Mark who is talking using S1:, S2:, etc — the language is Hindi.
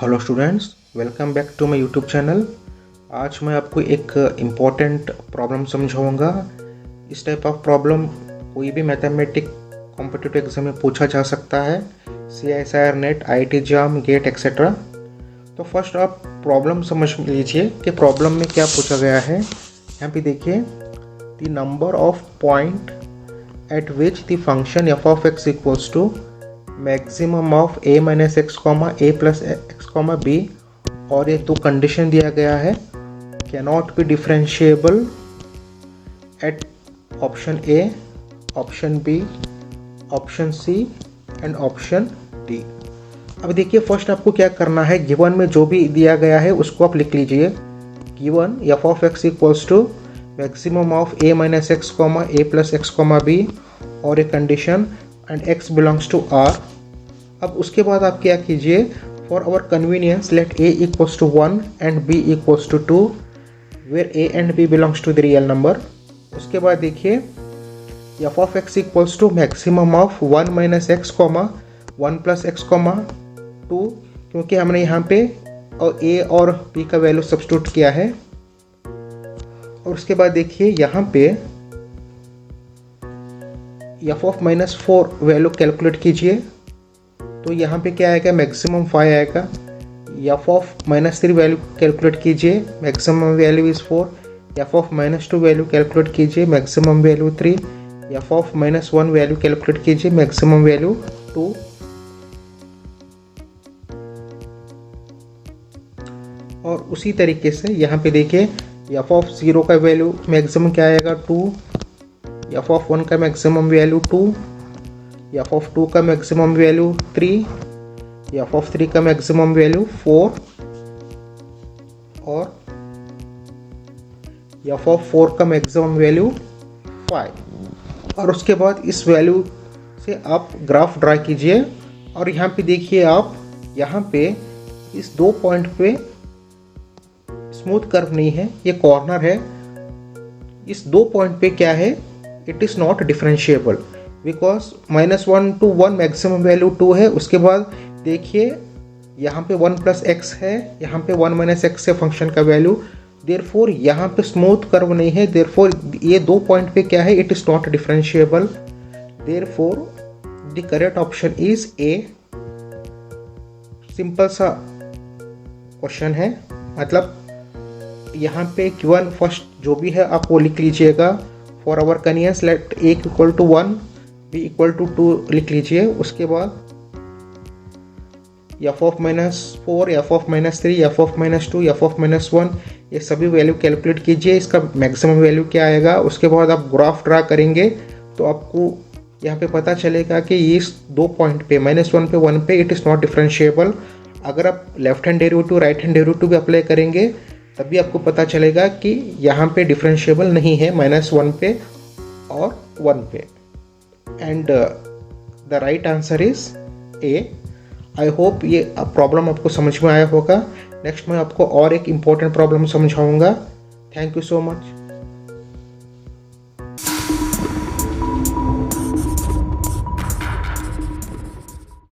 S1: Hello students, welcome back to my YouTube channel. आज मैं आपको एक इम्पॉर्टेंट प्रॉब्लम समझाऊंगा। इस टाइप ऑफ प्रॉब्लम कोई भी मैथमेटिक कॉम्पिटिटिव एग्जाम में पूछा जा सकता है, CSIR NET, IIT JAM, GATE etcetera. तो फर्स्ट आप प्रॉब्लम समझ लीजिए कि प्रॉब्लम में क्या पूछा गया है। यहाँ पे देखिए, the number of point at which the function f of x equals to maximum of a minus X comma a plus X comma b, और ये दो कंडीशन दिया गया है, cannot be differentiable at option A, option B, option C and option D। अब देखिए, फर्स्ट आपको क्या करना है, गिवन में जो भी दिया गया है उसको आप लिख लीजिए। Given f of x equals to maximum of a minus X comma a plus X comma b, और a condition and x belongs to R। अब उसके बाद आप क्या कीजिए, for our convenience let a equals to 1 and b equals to 2, where a and b belongs to the real number. उसके बाद देखिए, f of x equals to maximum of 1 minus X comma 1 plus X comma 2, क्योंकि हमने यहाँ पे और a और b का वैल्यू सब्स्टिट्यूट किया है। और उसके बाद देखिए, यहाँ पे f of minus 4 value calculate कीजिए, तो यहाँ पे क्या आएगा, मैक्सिमम 5 आएगा। f of minus 3 value calculate कीजिए, maximum value is 4। f of minus 2 value calculate कीजिए, maximum value 3। f of minus 1 value calculate कीजिए, मैक्सिमम वैल्यू 2। और उसी तरीके से यहाँ पे देखिए, f ऑफ 0 का वैल्यू मैक्सिमम क्या आएगा, 2। f ऑफ 1 का मैक्सिमम वैल्यू 2, f ऑफ 2 का मैक्सिमम वैल्यू 3, f ऑफ 3 का मैक्सिमम वैल्यू 4, और f ऑफ 4 का मैक्सिमम वैल्यू 5। और उसके बाद इस वैल्यू से आप ग्राफ ड्रा कीजिए। और यहाँ पे देखिए, आप यहाँ पे इस दो पॉइंट पे स्मूथ कर्व नहीं है, ये कॉर्नर है। इस दो पॉइंट पे क्या है, it is not differentiable, because -1 to 1 maximum value 2 है। उसके बाद देखिए, यहाँ पे 1 प्लस एक्स है, यहाँ पे 1 माइनस एक्स है फंक्शन का वैल्यू। देयरफॉर यहाँ पे स्मूथ कर्व नहीं है, देयरफॉर ये दो पॉइंट पे क्या है, it is not differentiable. Therefore the correct option is a. Simple सा क्वेश्चन है, मतलब यहाँ पे गिवन फर्स्ट जो भी है आप वो लिख लीजिएगा। For our convenience let a equal to 1, b equal to 2 लिख लीजिए। उसके बाद f of minus 4, f of minus 3, f of minus 2, f of minus 1, ये सभी वैल्यू कैलकुलेट कीजिए, इसका मैक्सिमम वैल्यू क्या आएगा। उसके बाद आप ग्राफ ड्रा करेंगे तो आपको यहाँ पे पता चलेगा कि इस दो पॉइंट पे -1 पे 1 पे इट इज़ नॉट डिफरेंशिएबल। अगर आप left hand derivative right hand derivative भी अप्लाई करेंगे तभी आपको पता चलेगा कि यहाँ पे डिफरेंशिएबल नहीं है, -1 पे और 1 पे। And the right answer is a. I hope ये प्रॉब्लम आपको समझ में आया होगा। नेक्स्ट मैं आपको और एक इम्पोर्टेंट प्रॉब्लम समझाऊंगा। Thank you so much.